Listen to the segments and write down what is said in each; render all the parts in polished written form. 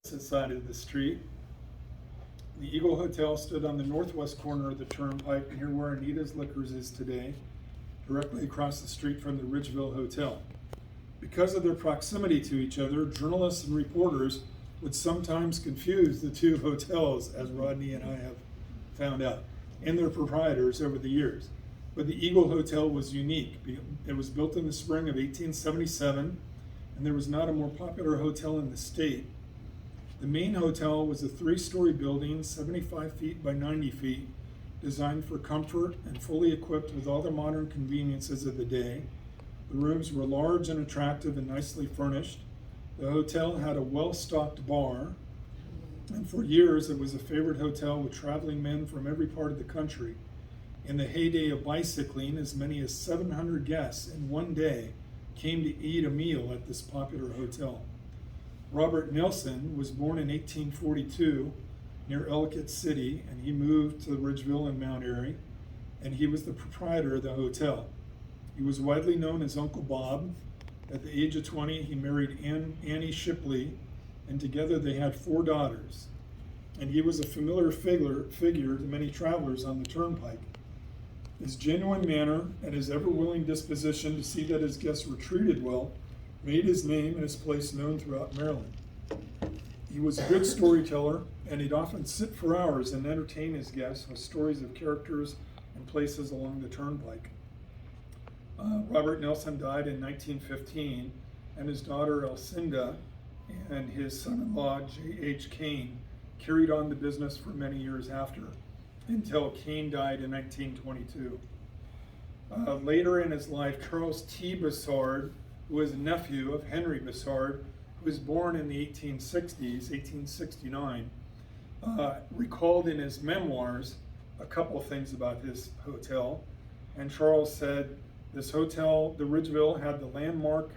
side of the street. The Eagle Hotel stood on the northwest corner of the Turnpike near where Anita's Liquors is today, directly across the street from the Ridgeville Hotel. Because of their proximity to each other, journalists and reporters would sometimes confuse the two hotels, as Rodney and I have found out, and their proprietors over the years. But the Eagle Hotel was unique. It was built in the spring of 1877, and there was not a more popular hotel in the state. The main hotel was a 3-story building, 75 feet by 90 feet, designed for comfort and fully equipped with all the modern conveniences of the day. The rooms were large and attractive and nicely furnished. The hotel had a well-stocked bar, and for years it was a favorite hotel with traveling men from every part of the country. In the heyday of bicycling, as many as 700 guests in one day came to eat a meal at this popular hotel. Robert Nelson was born in 1842 near Ellicott City, and he moved to Ridgeville and Mount Airy, and he was the proprietor of the hotel. He was widely known as Uncle Bob. At the age of 20, he married Annie Shipley, and together they had 4 daughters. And he was a familiar figure to many travelers on the Turnpike. His genuine manner and his ever-willing disposition to see that his guests were treated well made his name and his place known throughout Maryland. He was a good storyteller, and he'd often sit for hours and entertain his guests with stories of characters and places along the Turnpike. Robert Nelson died in 1915, and his daughter Elcinda and his son-in-law J.H. Kane carried on the business for many years after, until Kane died in 1922. Later in his life, Charles T. Bussard, who was a nephew of Henry Bussard, who was born in the 1860s, 1869, recalled in his memoirs a couple of things about his hotel. And Charles said, this hotel, the Ridgeville, had the landmark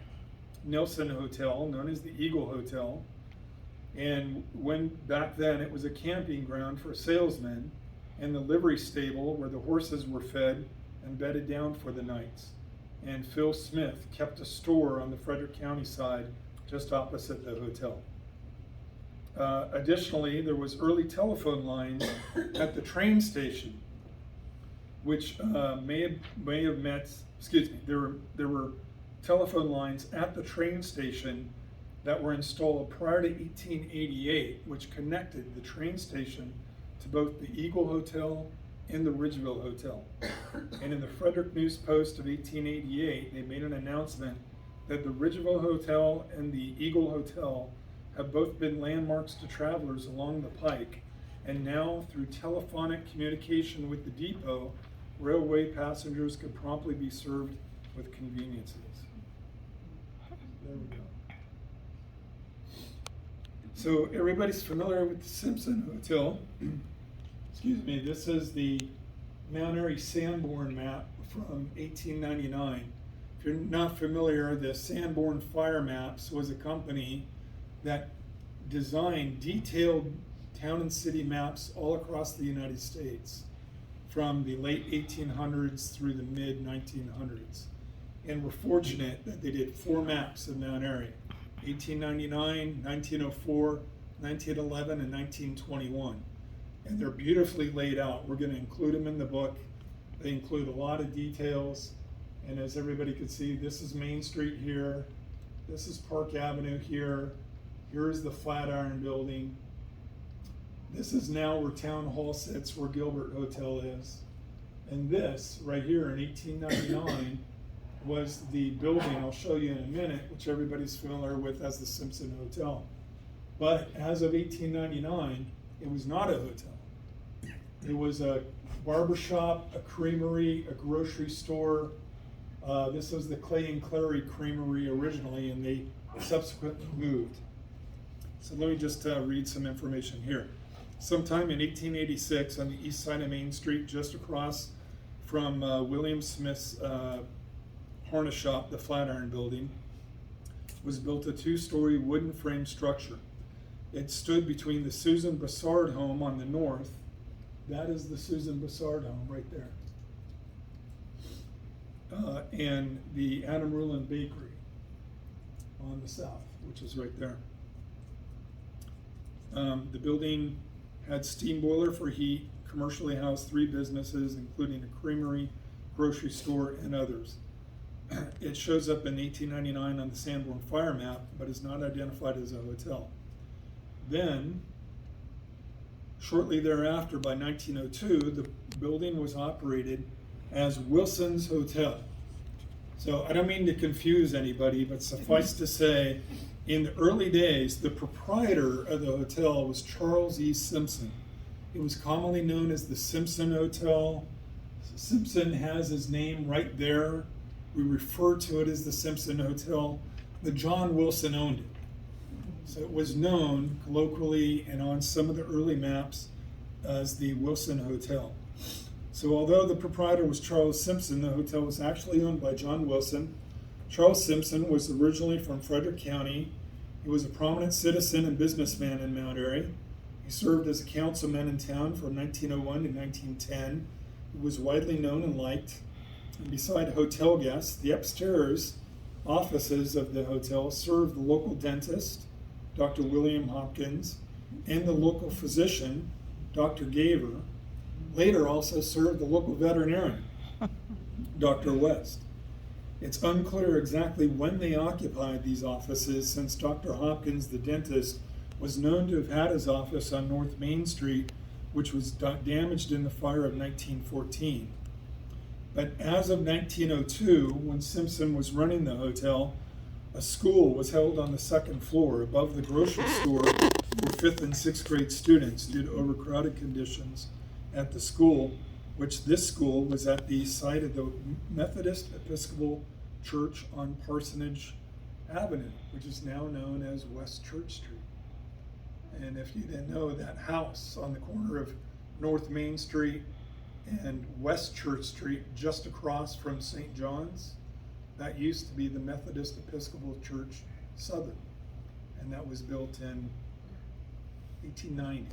Nelson Hotel, known as the Eagle Hotel. And when back then it was a camping ground for salesmen, and the livery stable where the horses were fed and bedded down for the nights. And Phil Smith kept a store on the Frederick County side just opposite the hotel. Additionally, there was early telephone lines at the train station, which there were telephone lines at the train station that were installed prior to 1888, which connected the train station to both the Eagle Hotel and the Ridgeville Hotel. And in the Frederick News Post of 1888, they made an announcement that the Ridgeville Hotel and the Eagle Hotel have both been landmarks to travelers along the Pike, and now through telephonic communication with the depot, railway passengers could promptly be served with conveniences. There we go. So everybody's familiar with the Simpson Hotel. Excuse me, this is the Mount Airy Sanborn map from 1899. If you're not familiar, the Sanborn Fire Maps was a company that designed detailed town and city maps all across the United States from the late 1800s through the mid 1900s. And we're fortunate that they did 4 maps of Mount Airy: 1899, 1904, 1911, and 1921. And they're beautifully laid out. We're going to include them in the book. They include a lot of details. And as everybody can see, this is Main Street here. This is Park Avenue here. Here's the Flatiron Building. This is now where Town Hall sits, where Gilbert Hotel is. And this right here in 1899 was the building I'll show you in a minute, which everybody's familiar with as the Simpson Hotel. But as of 1899, it was not a hotel. It was a barbershop, a creamery, a grocery store. This was the Clay and Clary Creamery originally, and they subsequently moved. So let me just read some information here. Sometime in 1886, on the east side of Main Street, just across from William Smith's harness shop, the Flatiron Building, was built a 2-story wooden frame structure. It stood between the Susan Bussard home on the north. That is the Susan Bussard home right there. And the Adam Rulin Bakery on the south, which is right there. The building had steam boiler for heat, commercially housed 3 businesses, including a creamery, grocery store, and others. It shows up in 1899 on the Sanborn fire map, but is not identified as a hotel. Then, shortly thereafter, by 1902, the building was operated as Wilson's Hotel. So I don't mean to confuse anybody, but suffice to say, in the early days, the proprietor of the hotel was Charles E. Simpson. It was commonly known as the Simpson Hotel. Simpson has his name right there. We refer to it as the Simpson Hotel. But John Wilson owned it. So it was known colloquially and on some of the early maps as the Wilson Hotel. So although the proprietor was Charles Simpson, the hotel was actually owned by John Wilson. Charles Simpson was originally from Frederick County. He was a prominent citizen and businessman in Mount Airy. He served as a councilman in town from 1901 to 1910. He was widely known and liked. And beside hotel guests, the upstairs offices of the hotel served the local dentist, Dr. William Hopkins, and the local physician, Dr. Gaver. Later also served the local veterinarian, Dr. West. It's unclear exactly when they occupied these offices, since Dr. Hopkins, the dentist, was known to have had his office on North Main Street, which was damaged in the fire of 1914. But as of 1902, when Simpson was running the hotel, a school was held on the 2nd floor above the grocery store for 5th and 6th grade students due to overcrowded conditions at the school, which this school was at the site of the Methodist Episcopal Church on Parsonage Avenue, which is now known as West Church Street. And if you didn't know, that house on the corner of North Main Street and West Church Street, just across from St. John's, that used to be the Methodist Episcopal Church Southern, and that was built in 1890.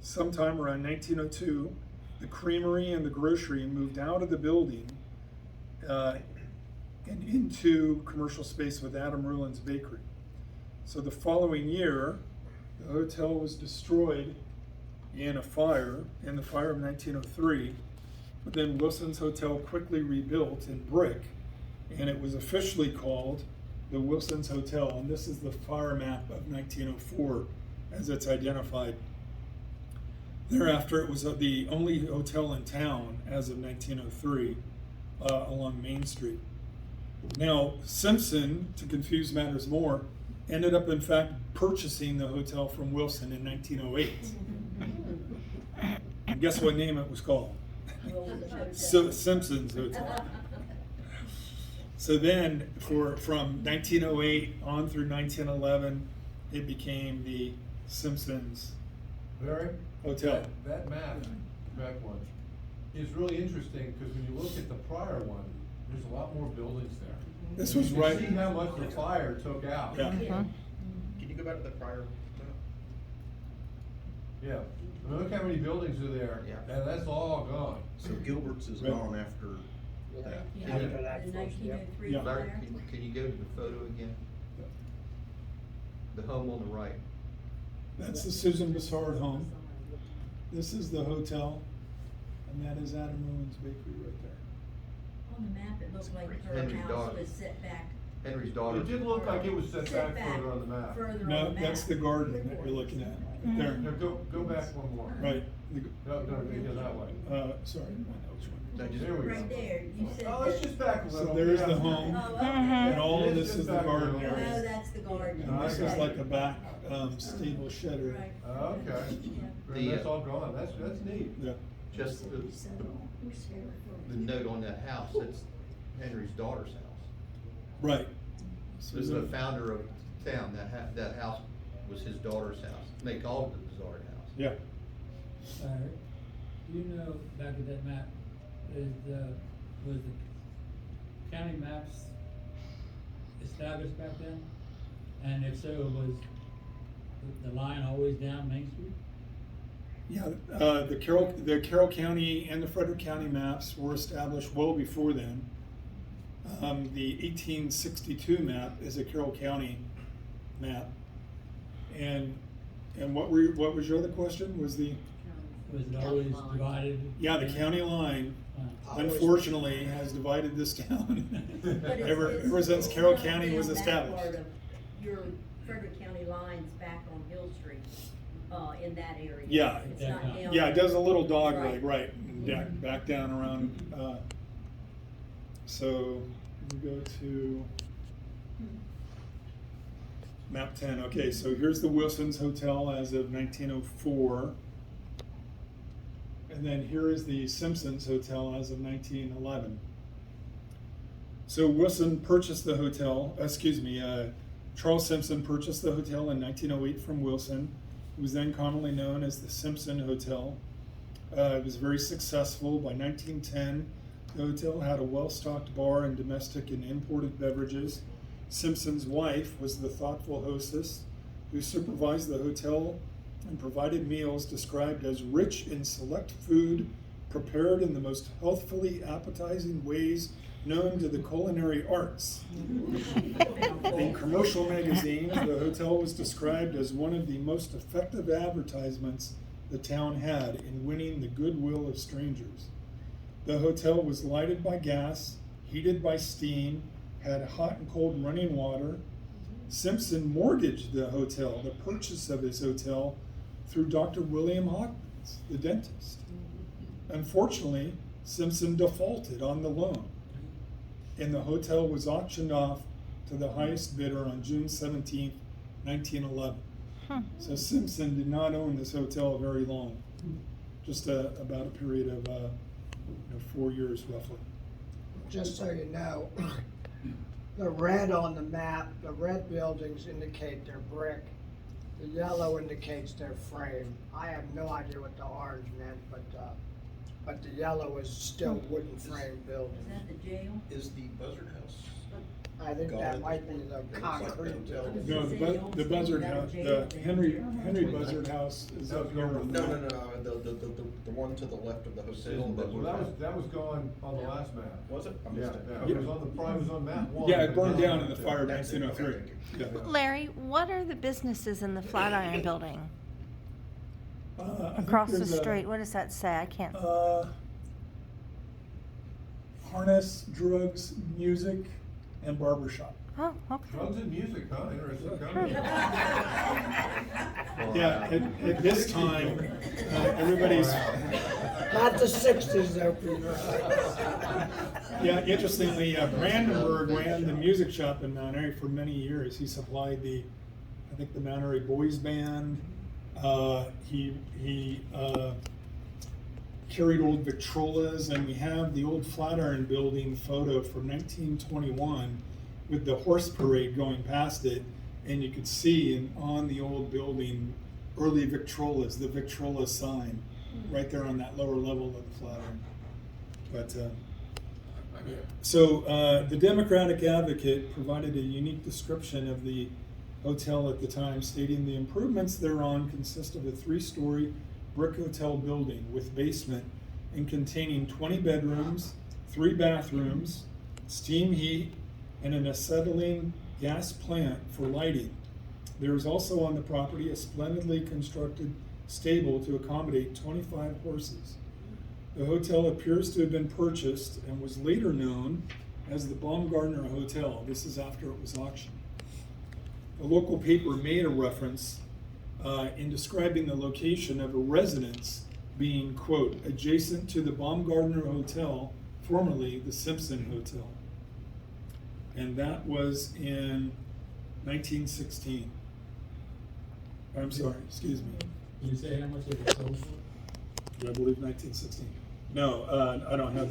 Sometime around 1902, the creamery and the grocery moved out of the building and into commercial space with Adam Ruland's Bakery. So the following year, the hotel was destroyed in a fire, in the fire of 1903, but then Wilson's Hotel quickly rebuilt in brick, and it was officially called the Wilson's Hotel, and this is the fire map of 1904 as it's identified. Thereafter, it was the only hotel in town as of 1903 along Main Street. Now, Simpson, to confuse matters more, ended up in fact purchasing the hotel from Wilson in 1908. And guess what name it was called? Simpson's Hotel. So then, from 1908 on through 1911, it became the Simpsons Hotel. That map, back one, is really interesting because when you look at the prior one, there's a lot more buildings there. This And was you can right. see how much the fire took out. Yeah. Can you go back to the prior? Yeah. I mean, look how many buildings are there. Yeah. And that's all gone. So Gilbert's is Right. gone after that. Yeah, Can you- the 1903 Yeah. Larry, fire. can you go to the photo again? The home on the right. That's the Susan Bessard home. This is the hotel, and that is Adam Ruland's Bakery right there. On the map, it looked like her Henry house Dog. was set back. Henry's daughter. It did look like it was set back further on the map. Further on the No, map. that's the garden that you're looking at, right there. Now, go back one more. Right. No, go that way. Sorry, I don't know which one. That just- There we go. Right there, you said. Oh, let's just back a So little. there's Yeah. the home, Oh, okay. and all of Yes, this just is the back a garden little. Oh, area. that's the garden. And this is Okay. like a back stable shed area. Right. Oh, okay. The, That's all gone. That's neat. Yeah. Just the note on that house, that's Henry's daughter's house. Right. This is the founder of town, that house was his daughter's house. They called it the Bessard house. Yeah. You know, back at that map, was the county maps established back then? And if so, was the line always down Main Street? Yeah, the Carroll County and the Frederick County maps were established well before then. The 1862 map is a Carroll County map. And what was your other question? Was the, Was it always divided? yeah, the county line unfortunately has divided this town. But Ever since Carroll it's not County was down that established. part of Your Frederick County line's back on Hill Street, in that area. Yeah. It's not down. Yeah, it does a little dog Right. leg, right, back down around, so we go to map 10. Okay, so here's the Wilson's Hotel as of 1904. And then here is the Simpsons Hotel as of 1911. So Wilson purchased the hotel, Charles Simpson purchased the hotel in 1908 from Wilson. It was then commonly known as the Simpson Hotel. It was very successful. By 1910, the hotel had a well-stocked bar and domestic and imported beverages. Simpson's wife was the thoughtful hostess who supervised the hotel and provided meals described as rich in select food prepared in the most healthfully appetizing ways known to the culinary arts. In commercial magazines, the hotel was described as one of the most effective advertisements the town had in winning the goodwill of strangers. The hotel was lighted by gas, heated by steam, had hot and cold running water. Simpson mortgaged the hotel, the purchase of his hotel, through Dr. William Hawkins, the dentist. Unfortunately, Simpson defaulted on the loan, and the hotel was auctioned off to the highest bidder on June 17th, 1911. So Simpson did not own this hotel very long, just about a period of 4 years roughly. Just so you know, the red on the map, the red buildings indicate they're brick. The yellow indicates they're frame. I have no idea what the orange meant, but the yellow is still wooden frame Is building. that the jail? Is the Buzzard House? I think that might be the concrete building. No, the Buzzard House, the Henry Buzzard House is up here. No, the one to the left of the hotel. Well, that was gone on the last map. Was it? I Yeah, missed it. it was on the, probably was on map 1. Yeah, it burned but down not in the two. fire in That's it. 1903. Okay. Yeah. Larry, what are the businesses in the Flatiron Building I think across the there's a, street? What does that say? I can't. Harness, drugs, music, and barbershop. Oh, okay. Drugs and music, huh? Interesting company. Yeah, at this time, everybody's, Not the sixties though, Peter. yeah, interestingly, Brandenburg ran the music shop in Mount Airy for many years. He supplied I think the Mount Airy Boys Band. He carried old Victrolas, and we have the old Flatiron Building photo from 1921 with the horse parade going past it, and you could see on the old building early Victrolas, the Victrola sign, right there on that lower level of the Flatiron. But so the Democratic Advocate provided a unique description of the hotel at the time, stating the improvements thereon consist of a 3-story brick hotel building with basement and containing 20 bedrooms, 3 bathrooms, steam heat, and an acetylene gas plant for lighting. There is also on the property a splendidly constructed stable to accommodate 25 horses. The hotel appears to have been purchased and was later known as the Baumgartner Hotel. This is after it was auctioned. The local paper made a reference in describing the location of a residence being, quote, adjacent to the Baumgartner Hotel, formerly the Simpson Hotel. And that was in 1916. I'm sorry, excuse me. Can you say how much it was sold for? I believe 1916. No, I don't have